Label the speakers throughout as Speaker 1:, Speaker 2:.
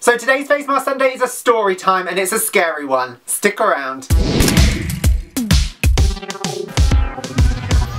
Speaker 1: So today's Face Mask Sunday is a story time and it's a scary one. Stick around.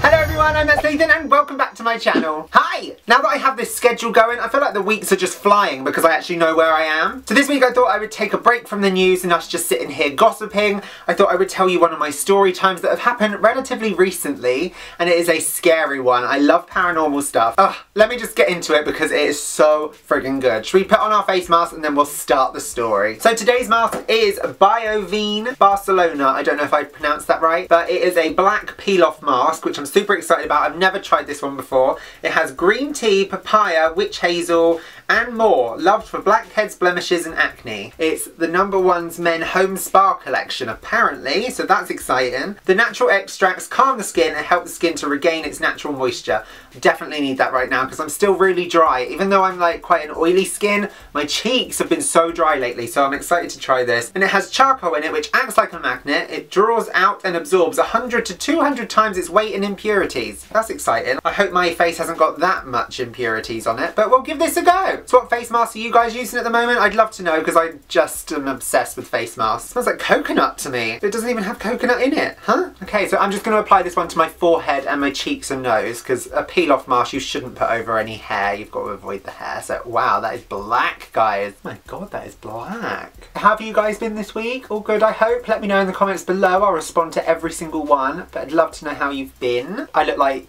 Speaker 1: Hello everyone, I'm thatsNathan and welcome back to my channel. Hi! Now that I have this schedule going, I feel like the weeks are just flying because I actually know where I am. So this week I thought I would take a break from the news and us just sitting here gossiping. I thought I would tell you one of my story times that have happened relatively recently, and it is a scary one. I love paranormal stuff. Let me just get into it because it is so friggin' good. Should we put on our face mask and then we'll start the story? So today's mask is Biovine Barcelona. I don't know if I pronounced that right, but it is a black peel-off mask, which I'm super excited about. I've never tried this one before. It has green tea, papaya, witch hazel, and more. Loved for blackheads, blemishes, and acne. It's the #1's men home spa collection, apparently, so that's exciting. The natural extracts calm the skin and help the skin to regain its natural moisture. Definitely need that right now because I'm still really dry. Even though I'm like quite an oily skin, my cheeks have been so dry lately, so I'm excited to try this. And it has charcoal in it, which acts like a magnet. It draws out and absorbs 100 to 200 times its weight in impurities. That's exciting. I hope my face hasn't got that much impurities on it, but we'll give this a go. So what face mask are you guys using at the moment? I'd love to know because I just am obsessed with face masks. It smells like coconut to me. It doesn't even have coconut in it, huh? Okay, so I'm just going to apply this one to my forehead and my cheeks and nose because a peel-off mask you shouldn't put over any hair. You've got to avoid the hair. So wow, that is black, guys. Oh my god, that is black. How have you guys been this week? All good, I hope? Let me know in the comments below. I'll respond to every single one, but I'd love to know how you've been. I look like,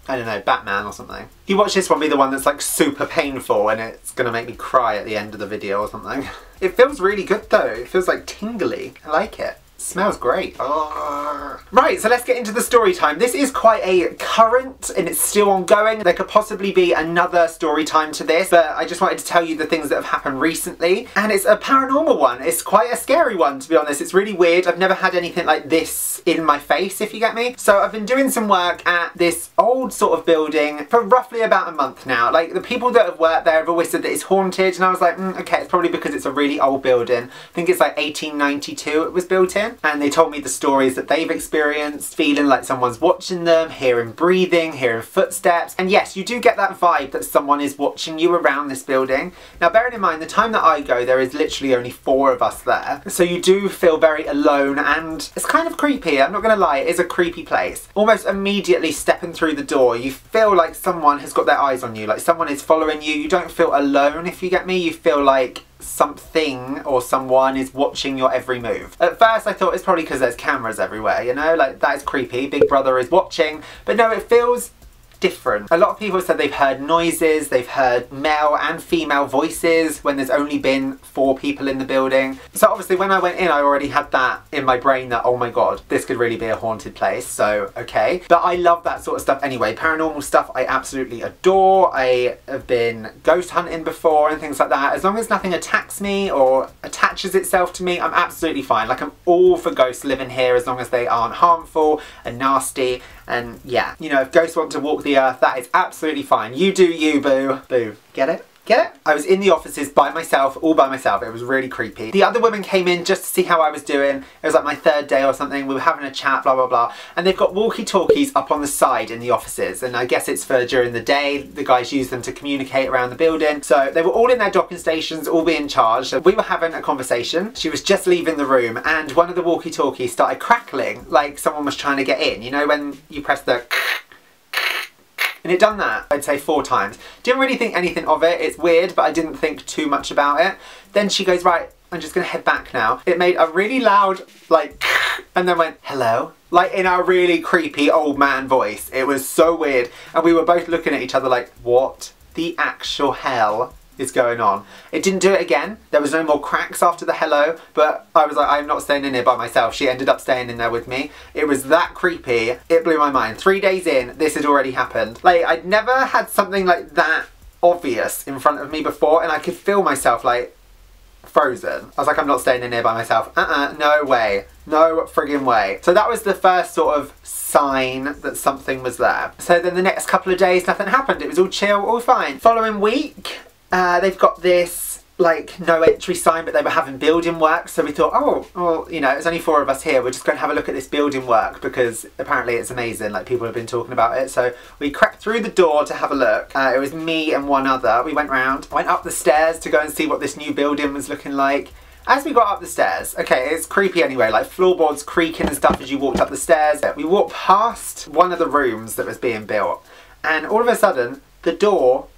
Speaker 1: I don't know, Batman or something. You watch this one be the one that's like super painful and it's gonna make me cry at the end of the video or something. It feels really good though. It feels like tingly. I like it. Smells great. Right, so let's get into the story time. This is quite a current and it's still ongoing. There could possibly be another story time to this, but I just wanted to tell you the things that have happened recently. And it's a paranormal one. It's quite a scary one, to be honest. It's really weird. I've never had anything like this in my face, if you get me. So I've been doing some work at this old sort of building for roughly about a month now. Like the people that have worked there have always said that it's haunted, and I was like, okay, it's probably because it's a really old building. I think it's like 1892 it was built in. And they told me the stories that they've experienced, feeling like someone's watching them, hearing breathing, hearing footsteps. And yes, you do get that vibe that someone is watching you around this building. Now bearing in mind, the time that I go, there is literally only 4 of us there. So you do feel very alone and it's kind of creepy, I'm not gonna lie, it is a creepy place. Almost immediately stepping through the door, you feel like someone has got their eyes on you, like someone is following you. You don't feel alone, if you get me. You feel like something or someone is watching your every move. At first I thought it's probably because there's cameras everywhere, you know, like that is creepy, Big Brother is watching, but no, it feels different. A lot of people said they've heard noises, they've heard male and female voices when there's only been 4 people in the building. So obviously when I went in I already had that in my brain that, oh my god, this could really be a haunted place, so okay. But I love that sort of stuff anyway. Paranormal stuff I absolutely adore. I have been ghost hunting before and things like that. As long as nothing attacks me or attaches itself to me, I'm absolutely fine. Like I'm all for ghosts living here as long as they aren't harmful and nasty. And yeah, you know, if ghosts want to walk the earth, that is absolutely fine. You do you, boo. Boo. Get it? Get it? I was in the offices by myself, all by myself. It was really creepy. The other women came in just to see how I was doing. It was like my 3rd day or something. We were having a chat, blah, blah, blah. And they've got walkie-talkies up on the side in the offices. And I guess it's for during the day. The guys use them to communicate around the building. So they were all in their docking stations, all being charged. So we were having a conversation. She was just leaving the room and one of the walkie-talkies started crackling like someone was trying to get in. You know when you press the... And it done that, I'd say 4 times. Didn't really think anything of it. It's weird, but I didn't think too much about it. Then she goes, right, I'm just gonna head back now. It made a really loud, like, and then went, hello? Like in a really creepy old man voice. It was so weird. And we were both looking at each other like, what the actual hell is going on? It didn't do it again. There was no more cracks after the hello, but I was like, I'm not staying in here by myself. She ended up staying in there with me. It was that creepy. It blew my mind. 3 days in, this had already happened. Like, I'd never had something like that obvious in front of me before, and I could feel myself like frozen. I was like, I'm not staying in here by myself. No way. No friggin' way. So that was the first sort of sign that something was there. So then the next couple of days, nothing happened. It was all chill, all fine. Following week, they've got this like no entry sign, but they were having building work, so we thought, oh, well, you know, there's only 4 of us here, we're just going to have a look at this building work because apparently it's amazing, like people have been talking about it. So we crept through the door to have a look. It was me and one other. We went up the stairs to go and see what this new building was looking like. As we got up the stairs, okay, it's creepy anyway, like floorboards creaking and stuff as you walked up the stairs. We walked past one of the rooms that was being built, and all of a sudden the door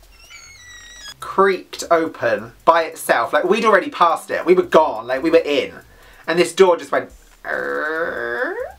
Speaker 1: creaked open by itself. Like we'd already passed it, we were gone, like we were in, and this door just went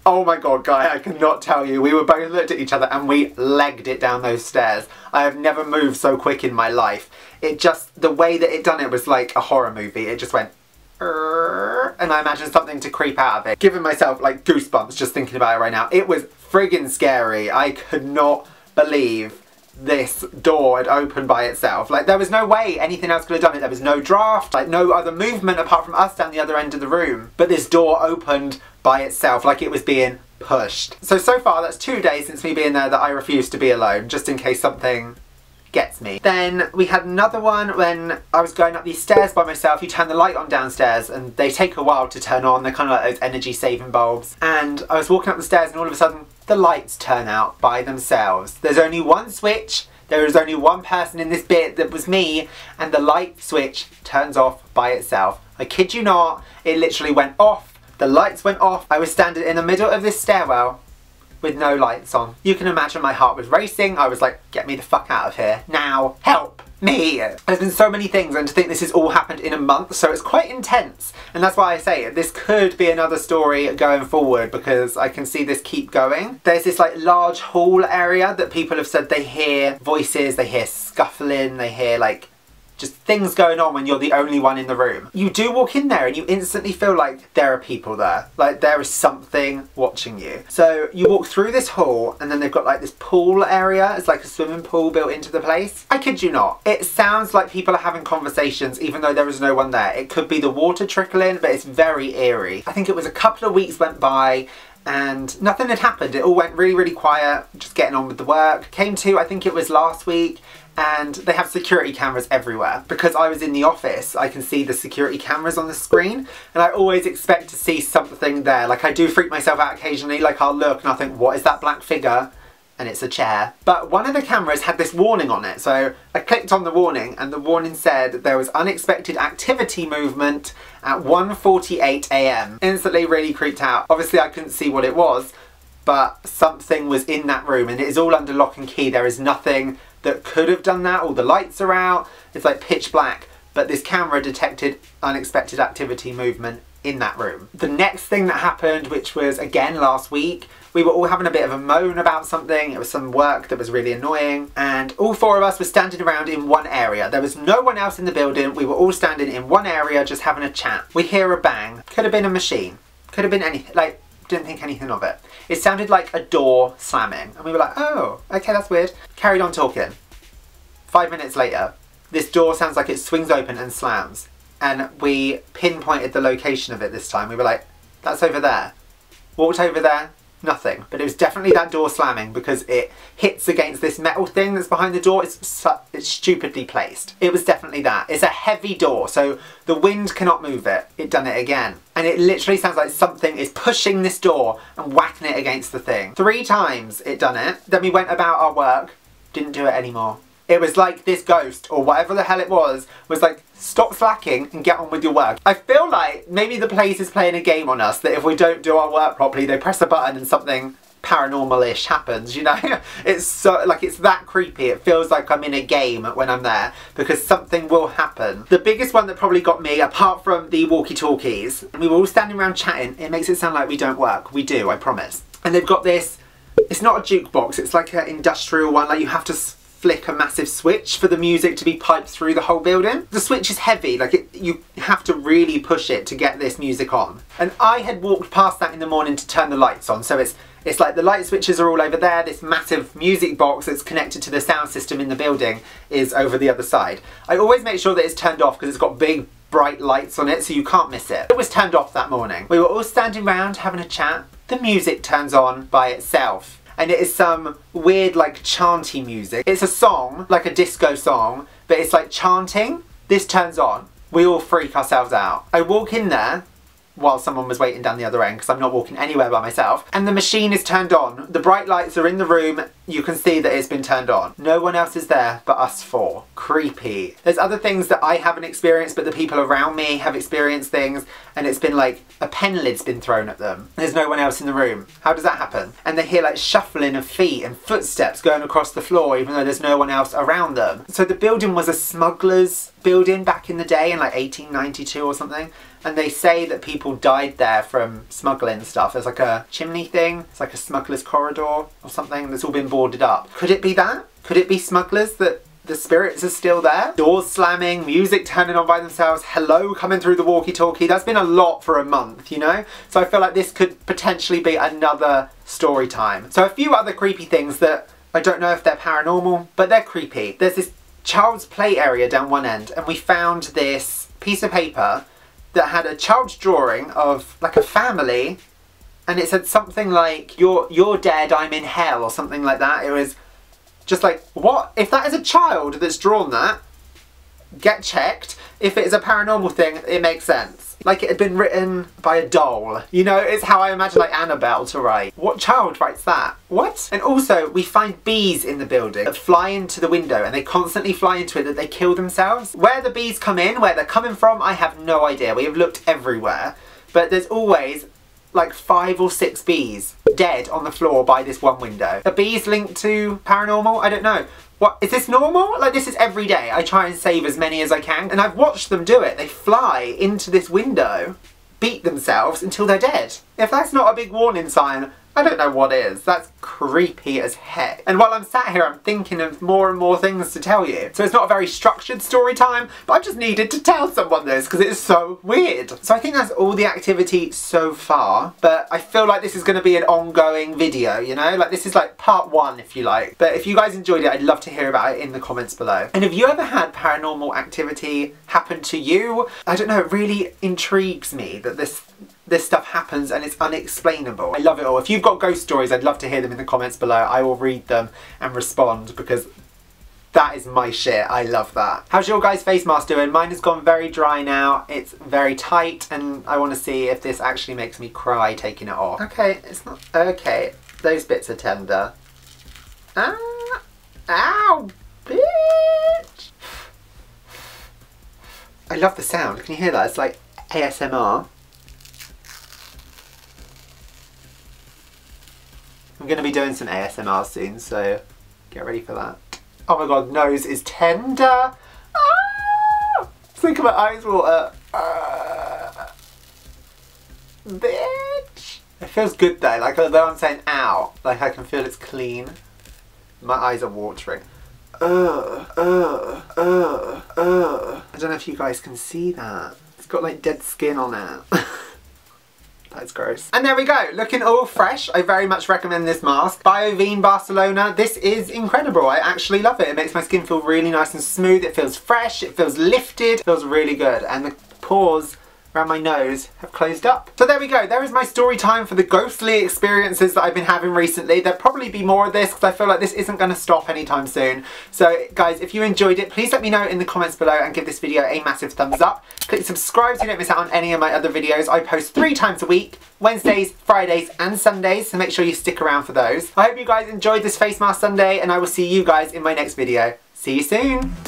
Speaker 1: oh my god, guy, I cannot tell you, we were both looked at each other and we legged it down those stairs. I have never moved so quick in my life. It just, the way that it done it was like a horror movie. It just went and I imagined something to creep out of it. Giving myself like goosebumps just thinking about it right now. It was friggin' scary. I could not believe this door had opened by itself. Like there was no way anything else could have done it. There was no draft, like no other movement apart from us down the other end of the room. But this door opened by itself like it was being pushed. So far that's 2 days since me being there that I refused to be alone, just in case something gets me. Then we had another one when I was going up these stairs by myself. You turn the light on downstairs and they take a while to turn on. They're kind of like those energy saving bulbs. And I was walking up the stairs and all of a sudden the lights turn out by themselves. There's only one switch, there is only one person in this bit, that was me, and the light switch turns off by itself. I kid you not, it literally went off, the lights went off. I was standing in the middle of this stairwell with no lights on. You can imagine my heart was racing. I was like, get me the fuck out of here now, help me. There's been so many things, and to think this has all happened in a month, so it's quite intense. And that's why I say this could be another story going forward, because I can see this keep going. There's this like large hall area that people have said they hear voices, they hear scuffling, they hear like just things going on when you're the only one in the room. You do walk in there and you instantly feel like there are people there. Like there is something watching you. So you walk through this hall and then they've got like this pool area. It's like a swimming pool built into the place. I kid you not. It sounds like people are having conversations even though there is no one there. It could be the water trickling, but it's very eerie. I think it was a couple of weeks went by and nothing had happened. It all went really, really quiet, just getting on with the work. Came to, I think it was last week, and they have security cameras everywhere. Because I was in the office, I can see the security cameras on the screen, and I always expect to see something there. Like I do freak myself out occasionally, like I'll look and I'll think, what is that black figure? And it's a chair. But one of the cameras had this warning on it, so I clicked on the warning and the warning said there was unexpected activity movement at 1:48 AM. Instantly really creeped out. Obviously I couldn't see what it was, but something was in that room, and it is all under lock and key. There is nothing that could have done that. All the lights are out, it's like pitch black, but this camera detected unexpected activity movement in that room. The next thing that happened, which was again last week, we were all having a bit of a moan about something. It was some work that was really annoying, and all 4 of us were standing around in one area. There was no one else in the building. We were all standing in one area just having a chat. We hear a bang. Could have been a machine, could have been anything. Like, didn't think anything of it. It sounded like a door slamming, and we were like, oh, okay, that's weird. Carried on talking. 5 minutes later, this door sounds like it swings open and slams, and we pinpointed the location of it this time. We were like, that's over there. Walked over there, nothing. But it was definitely that door slamming, because it hits against this metal thing that's behind the door. It's stupidly placed. It was definitely that. It's a heavy door, so the wind cannot move it. It done it again. And it literally sounds like something is pushing this door and whacking it against the thing. 3 times it done it. Then we went about our work, didn't do it anymore. It was like this ghost, or whatever the hell it was like, stop slacking and get on with your work. I feel like maybe the place is playing a game on us, that if we don't do our work properly, they press a button and something paranormal-ish happens, you know? It's so, like, it's that creepy. It feels like I'm in a game when I'm there, because something will happen. The biggest one that probably got me, apart from the walkie-talkies, and we were all standing around chatting. It makes it sound like we don't work. We do, I promise. And they've got this, it's not a jukebox, it's like an industrial one, like you have to flick a massive switch for the music to be piped through the whole building. The switch is heavy, like you have to really push it to get this music on. And I had walked past that in the morning to turn the lights on, so it's like the light switches are all over there. This massive music box that's connected to the sound system in the building is over the other side. I always make sure that it's turned off because it's got big bright lights on it, so you can't miss it. It was turned off that morning. We were all standing around having a chat. The music turns on by itself. And it is some weird, like, chanty music. It's a song, like a disco song, but it's like chanting. This turns on. we all freak ourselves out. I walk in there while someone was waiting down the other end because I'm not walking anywhere by myself, and the machine is turned on. The bright lights are in the room. You can see that it's been turned on. No one else is there but us four. Creepy. There's other things that I haven't experienced, but the people around me have experienced things, and it's been like a pen lid's been thrown at them. There's no one else in the room. How does that happen? And they hear like shuffling of feet and footsteps going across the floor even though there's no one else around them. So the building was a smuggler's building back in the day in like 1892 or something. And they say that people died there from smuggling stuff. There's like a chimney thing. It's like a smuggler's corridor or something that's all been boarded up. Could it be that? Could it be smugglers that the spirits are still there? Doors slamming, music turning on by themselves, hello coming through the walkie-talkie. That's been a lot for a month, you know? So I feel like this could potentially be another story time. So a few other creepy things that I don't know if they're paranormal, but they're creepy. There's this child's play area down one end, and we found this piece of paper that had a child's drawing of like a family, and it said something like, you're dead, I'm in hell, or something like that. It was just like, what? If that is a child that's drawn that, get checked. If it is a paranormal thing, it makes sense. Like it had been written by a doll. You know, it's how I imagine like Annabelle to write. What child writes that? What? And also, we find bees in the building that fly into the window, and they constantly fly into it, that they kill themselves. Where the bees come in, where they're coming from, I have no idea. We have looked everywhere. But there's always like 5 or 6 bees dead on the floor by this one window. Are bees linked to paranormal? I don't know. What, is this normal? Like, this is every day. I try and save as many as I can, and I've watched them do it. They fly into this window, beat themselves until they're dead. If that's not a big warning sign, I don't know what is. That's creepy as heck. And while I'm sat here, I'm thinking of more and more things to tell you. So it's not a very structured story time, but I just needed to tell someone this because it is so weird. So I think that's all the activity so far, but I feel like this is going to be an ongoing video, you know? Like, this is like part 1, if you like. But if you guys enjoyed it, I'd love to hear about it in the comments below. And have you ever had paranormal activity happen to you? I don't know, it really intrigues me that this stuff happens and it's unexplainable. I love it all. If you've got ghost stories, I'd love to hear them in the comments below. I will read them and respond because that is my shit. I love that. How's your guys' face mask doing? Mine has gone very dry now. It's very tight, and I want to see if this actually makes me cry taking it off. Okay, it's not... Okay, those bits are tender. Ah! Ow! Bitch! I love the sound. Can you hear that? It's like ASMR. I'm going to be doing some ASMR soon, so get ready for that. Oh my god, nose is tender! Ah! Think of my eyes water. Bitch! It feels good though, like although I'm saying ow, like I can feel it's clean. My eyes are watering. I don't know if you guys can see that. It's got like dead skin on it. That's gross. And there we go, looking all fresh. I very much recommend this mask. Biovine Barcelona. This is incredible. I actually love it. It makes my skin feel really nice and smooth. It feels fresh, it feels lifted, it feels really good. And the pores around my nose have closed up. So there we go, there is my story time for the ghostly experiences that I've been having recently. There'll probably be more of this because I feel like this isn't going to stop anytime soon. So guys, if you enjoyed it, please let me know in the comments below and give this video a massive thumbs up. Click subscribe so you don't miss out on any of my other videos. I post 3 times a week, Wednesdays, Fridays and Sundays, so make sure you stick around for those. I hope you guys enjoyed this face mask Sunday, and I will see you guys in my next video. See you soon!